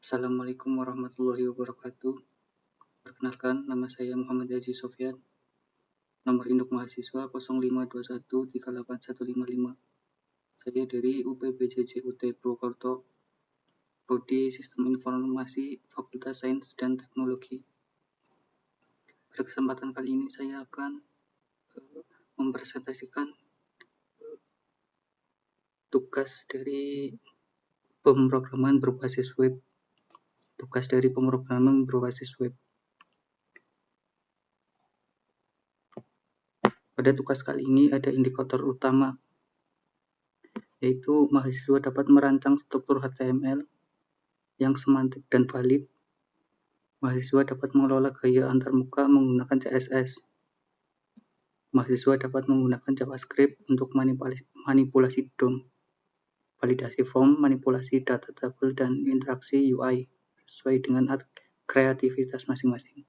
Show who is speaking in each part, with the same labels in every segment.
Speaker 1: Assalamualaikum warahmatullahi wabarakatuh. Perkenalkan, nama saya Muhammad Haji Sofyan. Nomor induk mahasiswa 0521381155. Saya dari UPBJJ UT Purwokerto, Prodi Sistem Informasi, Fakultas Sains dan Teknologi. Pada kesempatan kali ini saya akan mempresentasikan tugas dari pemrograman berbasis web. Pada tugas kali ini ada indikator utama, yaitu mahasiswa dapat merancang struktur HTML yang semantik dan valid. Mahasiswa dapat mengelola gaya antarmuka menggunakan CSS. Mahasiswa dapat menggunakan JavaScript untuk manipulasi DOM, validasi form, manipulasi data tabel, dan interaksi UI sesuai dengan kreativitas masing-masing.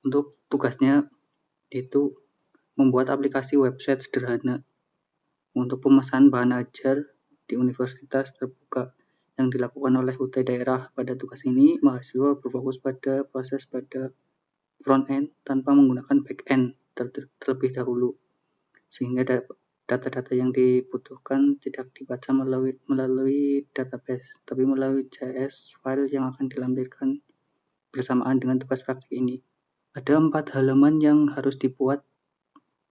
Speaker 1: Untuk tugasnya yaitu membuat aplikasi website sederhana untuk pemesanan bahan ajar di universitas terbuka yang dilakukan oleh UT daerah. Pada tugas ini, mahasiswa berfokus pada proses pada front-end tanpa menggunakan back-end terlebih dahulu, sehingga data-data yang dibutuhkan tidak dibaca melalui database, tapi melalui JS file yang akan dilampirkan bersamaan dengan tugas praktik ini. Ada 4 halaman yang harus dibuat,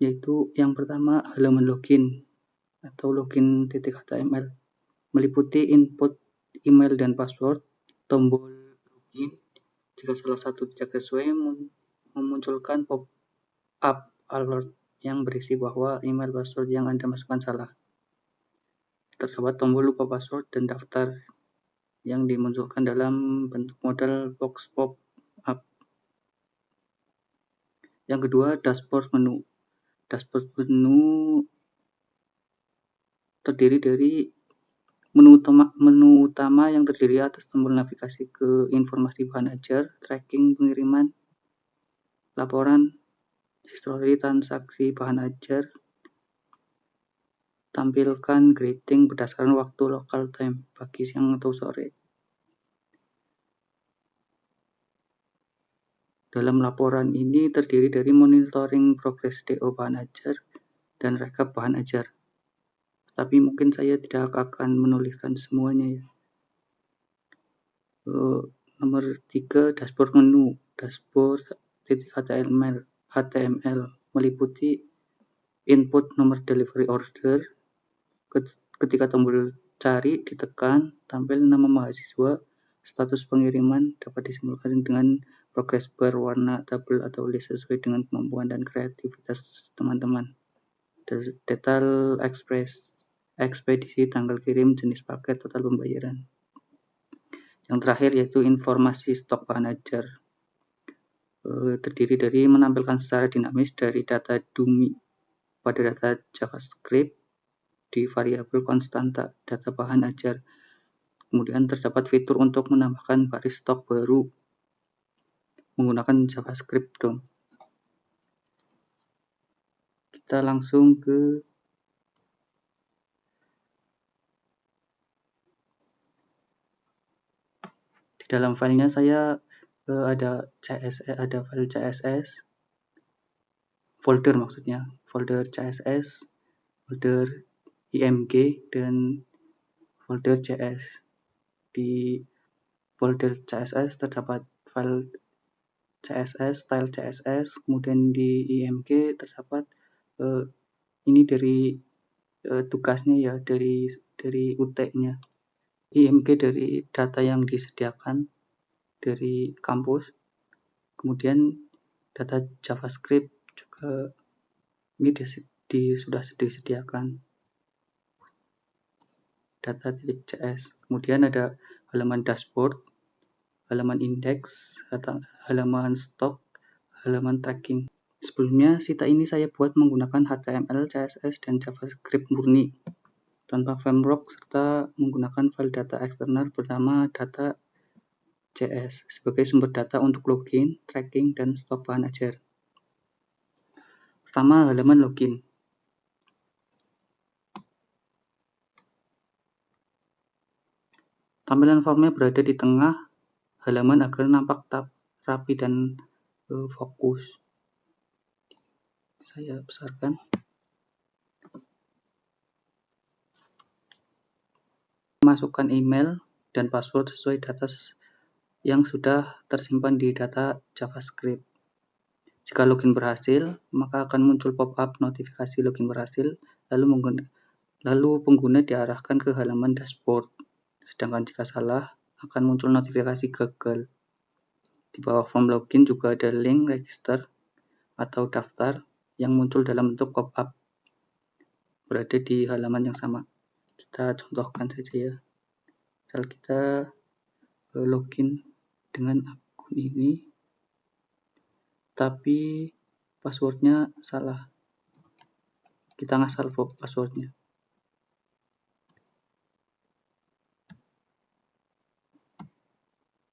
Speaker 1: yaitu yang pertama halaman login atau login.html, meliputi input email dan password, tombol login jika salah satu tidak sesuai, memunculkan pop-up alert yang berisi bahwa email password yang Anda masukkan salah. Terdapat tombol lupa password dan daftar yang dimunculkan dalam bentuk model box pop-up. Yang kedua, dashboard menu. Dashboard menu terdiri dari menu utama yang terdiri atas tombol navigasi ke informasi bahan ajar, tracking pengiriman, laporan, histori transaksi bahan ajar, tampilkan grading berdasarkan waktu local time, pagi, siang, atau sore. Dalam laporan ini terdiri dari monitoring progres DO bahan ajar dan rekap bahan ajar. Tapi mungkin saya tidak akan menuliskan semuanya ya. Nomor 3, dashboard menu. Dashboard.html meliputi input nomor delivery order. Ketika tombol cari ditekan, tampil nama mahasiswa, status pengiriman dapat disimpulkan dengan progress bar warna tabel atau list sesuai dengan kemampuan dan kreativitas teman-teman. Detail ekspedisi, tanggal kirim, jenis paket, total pembayaran. Yang terakhir yaitu informasi stok bahan ajar. Terdiri dari menampilkan secara dinamis dari data dummy pada data JavaScript di variabel konstanta data bahan ajar. Kemudian terdapat fitur untuk menambahkan baris stok baru menggunakan JavaScript DOM. Kita langsung ke di dalam filenya. Saya ada file CSS, folder CSS, folder IMG, dan folder JS. Di folder CSS terdapat file CSS, style CSS, kemudian di IMG terdapat ini dari tugasnya ya, dari UT-nya. IMG dari data yang disediakan dari kampus, kemudian data JavaScript juga ini sudah disediakan, data.cs. Kemudian ada halaman dashboard, halaman indeks, halaman stok, halaman tracking. Sebelumnya sita ini saya buat menggunakan HTML, CSS, dan JavaScript murni tanpa framework, serta menggunakan file data eksternal bernama data.js sebagai sumber data untuk login, tracking, dan stok bahan ajar. Pertama, halaman login. Tampilan formnya berada di tengah halaman agar nampak rapi dan fokus. Saya besarkan. Masukkan email dan password sesuai data yang sudah tersimpan di data JavaScript. Jika login berhasil, maka akan muncul pop-up notifikasi login berhasil, lalu pengguna diarahkan ke halaman dashboard. Sedangkan jika salah, akan muncul notifikasi gagal. Di bawah form login juga ada link register atau daftar yang muncul dalam bentuk pop-up. Berada di halaman yang sama. Kita contohkan saja ya. Misal kita login dengan akun ini, tapi passwordnya salah. Kita ngasal passwordnya.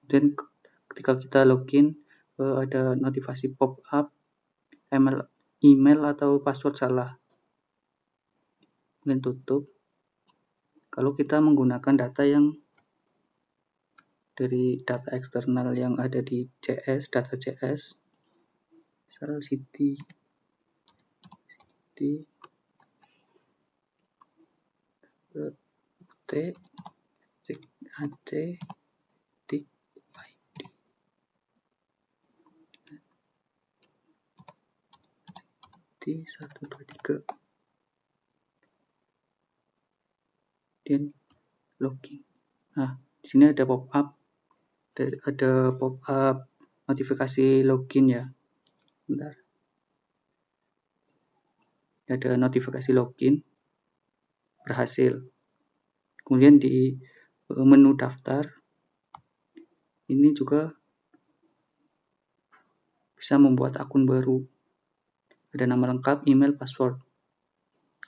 Speaker 1: Dan ketika kita login, ada notifikasi pop-up, email atau password salah. Kemudian tutup. Kalau kita menggunakan data yang dari data eksternal yang ada di CS, data CS, misal city t ac T123 dan login. Nah, di sini ada pop-up, notifikasi login ya. Bentar. Ada notifikasi login berhasil. Kemudian di menu daftar ini juga bisa membuat akun baru. Ada nama lengkap, email, password.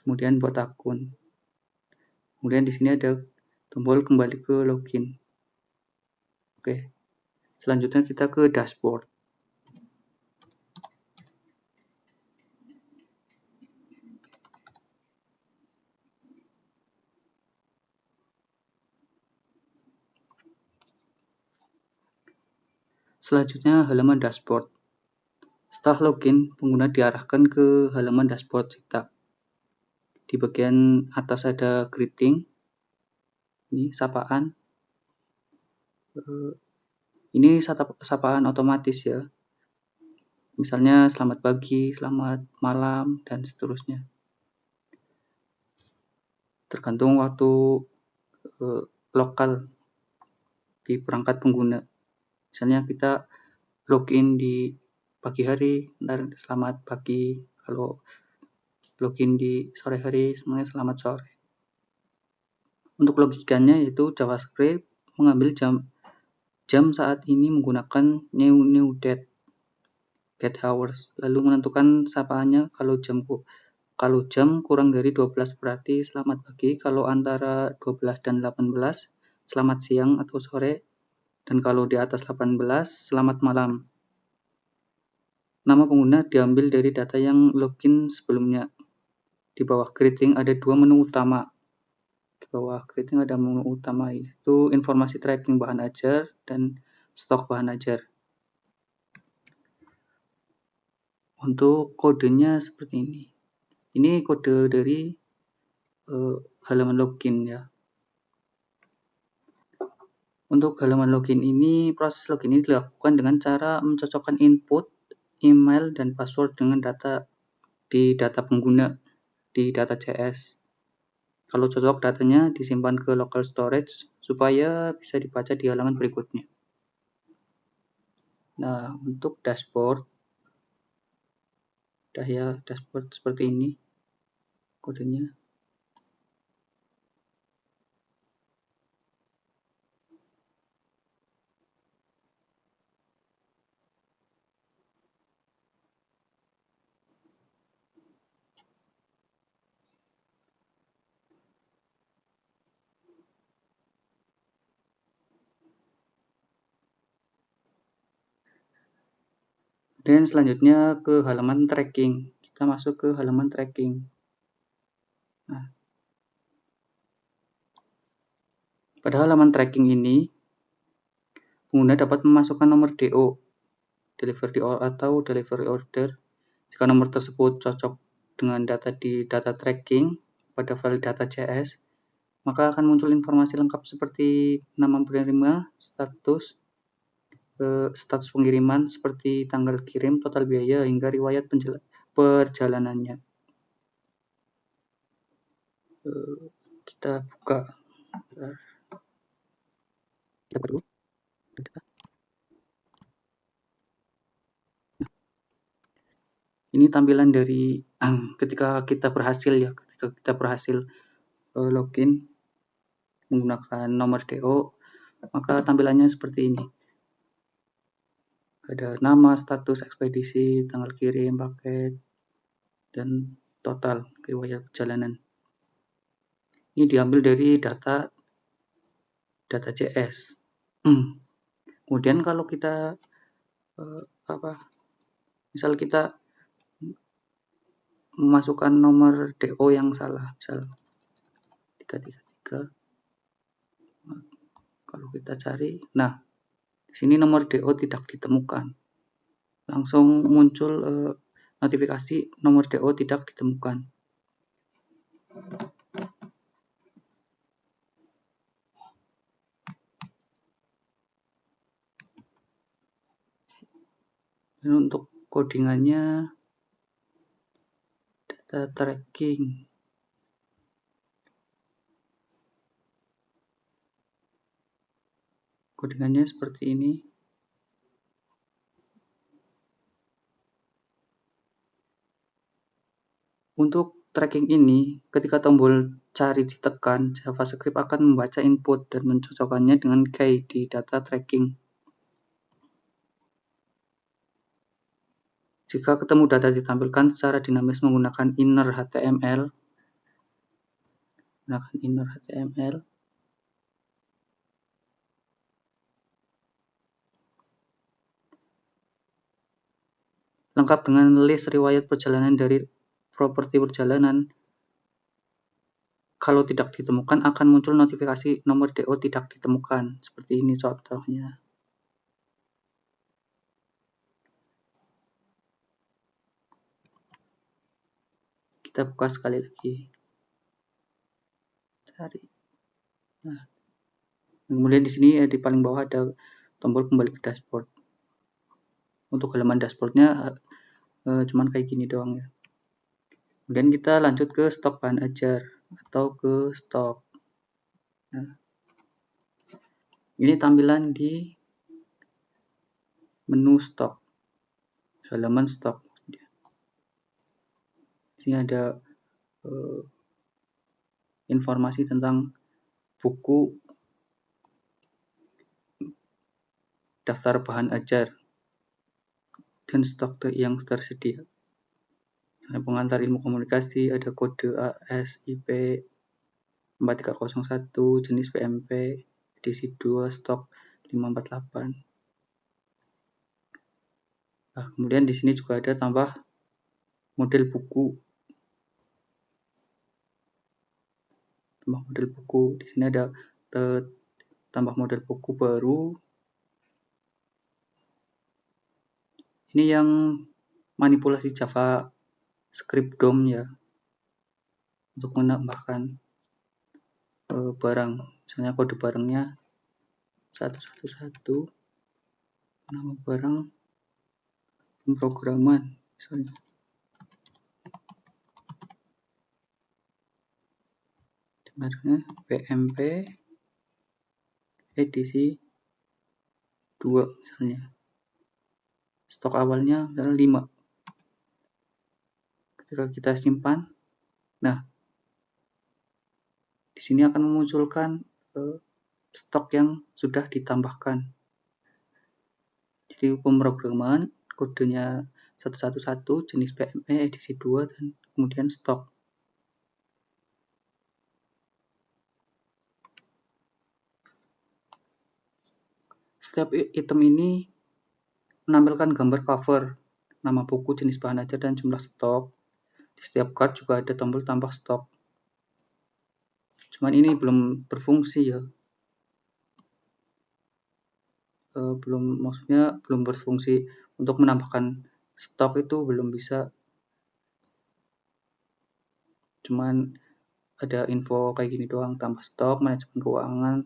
Speaker 1: Kemudian buat akun. Kemudian di sini ada tombol kembali ke login. Oke. Selanjutnya kita ke dashboard. Selanjutnya halaman dashboard. Setelah login, pengguna diarahkan ke halaman dashboard kita. Di bagian atas ada greeting, ini sapaan. Ini sapaan otomatis ya. Misalnya selamat pagi, selamat malam, dan seterusnya. Tergantung waktu lokal di perangkat pengguna. Misalnya kita login di pagi hari, selamat pagi. Kalau login di sore hari, semuanya selamat sore. Untuk logikanya yaitu JavaScript mengambil jam saat ini menggunakan new date get hours, lalu menentukan sapaannya kalau jam kurang dari 12 berarti selamat pagi, kalau antara 12 dan 18 selamat siang atau sore, dan kalau di atas 18 selamat malam. Nama pengguna diambil dari data yang login sebelumnya. Di bawah greeting ada dua menu utama. Di bawah greeting ada menu utama, yaitu informasi tracking bahan ajar dan stok bahan ajar. Untuk kodenya seperti ini. Ini kode dari halaman login ya. Untuk halaman login ini, proses login ini dilakukan dengan cara mencocokkan input, email, dan password dengan data di data pengguna di data CS. Kalau cocok, datanya disimpan ke local storage supaya bisa dibaca di halaman berikutnya. Nah, untuk dashboard, dashboard seperti ini kodenya. Dan selanjutnya ke halaman tracking. Kita masuk ke halaman tracking. Nah, Pada halaman tracking ini, pengguna dapat memasukkan nomor DO, delivery atau delivery order. Jika nomor tersebut cocok dengan data di data tracking pada file data.js, maka akan muncul informasi lengkap seperti nama penerima, status pengiriman seperti tanggal kirim, total biaya, hingga riwayat perjalanannya. Kita buka. Kita buka dulu. Ini tampilan dari ketika kita berhasil login menggunakan nomor DO, maka tampilannya seperti ini. Ada nama, status, ekspedisi, tanggal kirim, paket, dan total riwayat perjalanan. Ini diambil dari data.js. Kemudian kalau kita misal kita memasukkan nomor DO yang salah, misal 333. Kalau kita cari, nah di sini nomor DO tidak ditemukan. Langsung muncul notifikasi nomor DO tidak ditemukan. Dan untuk codingannya data tracking. Codingannya seperti ini. Untuk tracking ini, ketika tombol cari ditekan, JavaScript akan membaca input dan mencocokkannya dengan key di data tracking. Jika ketemu data ditampilkan secara dinamis menggunakan inner HTML, lengkap dengan list riwayat perjalanan dari properti perjalanan. Kalau tidak ditemukan, akan muncul notifikasi nomor DO tidak ditemukan. Seperti ini contohnya. Kita buka sekali lagi. Cari. Nah, kemudian di sini di paling bawah ada tombol kembali ke dashboard. Untuk halaman dashboardnya cuman kayak gini doang ya. Kemudian kita lanjut ke stok bahan ajar atau ke stok. Nah, ini tampilan di menu stok, halaman stok. Di sini ada informasi tentang buku, daftar bahan ajar, dan stok yang tersedia. Pengantar ilmu komunikasi, ada kode ASIP 4301, jenis PMP, edisi 2, stok 548. Nah, kemudian di sini juga ada tambah model buku. Di sini ada tambah model buku baru. Ini yang manipulasi JavaScript DOM ya, untuk menambahkan barang. Misalnya kode barangnya 111, nama barang pemrograman misalnya. Merknya PMP edisi 2 misalnya. Stok awalnya adalah 5. Ketika kita simpan, nah di sini akan memunculkan stok yang sudah ditambahkan. Jadi pemrograman kodenya 111, jenis PMP edisi 2, dan kemudian stok. Setiap item ini menampilkan gambar cover, nama buku, jenis bahan ajar, dan jumlah stok. Di setiap card juga ada tombol tambah stok. Cuman ini belum berfungsi ya. belum berfungsi untuk menambahkan stok, itu belum bisa. Cuman ada info kayak gini doang, tambah stok, manajemen keuangan.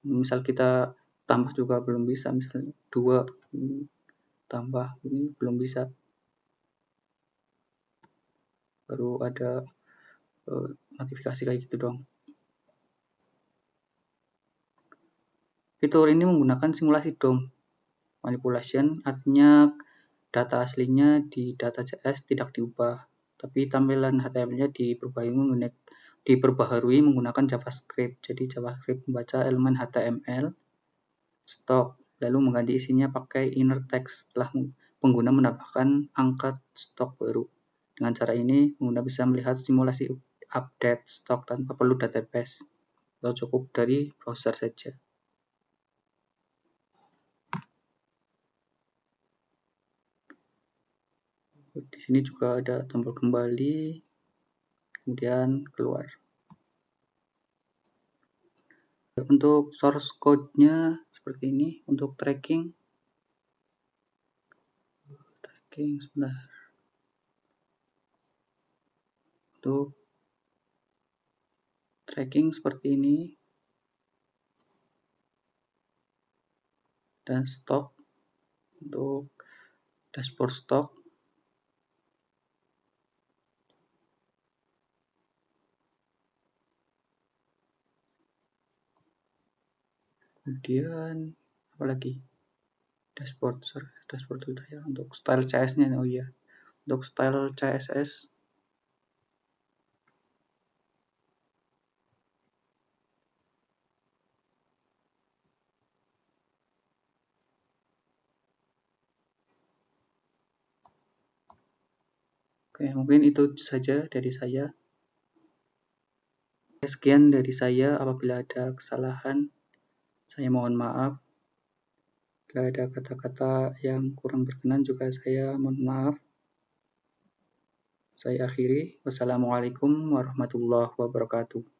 Speaker 1: Misal kita tambah juga belum bisa, misalnya 2 tambah ini belum bisa. Baru ada notifikasi kayak gitu doang. Fitur ini menggunakan simulasi DOM manipulation, artinya data aslinya di data.js tidak diubah, tapi tampilan HTML-nya diperbaharui menggunakan JavaScript. Jadi JavaScript membaca elemen HTML stok, lalu mengganti isinya pakai inner text setelah pengguna menambahkan angka stok baru. Dengan cara ini, pengguna bisa melihat simulasi update stok tanpa perlu database, atau cukup dari browser saja. Di sini juga ada tombol kembali, kemudian keluar. Untuk source code-nya seperti ini. Untuk tracking sebentar. Untuk tracking seperti ini, dan stok untuk dashboard stok. Kemudian apalagi dashboard sudah ya. Untuk style CSS-nya, oh iya, untuk style CSS oke, mungkin itu saja dari saya. Sekian dari saya. Apabila ada kesalahan, saya mohon maaf. Bila ada kata-kata yang kurang berkenan juga saya mohon maaf. Saya akhiri. Wassalamualaikum warahmatullahi wabarakatuh.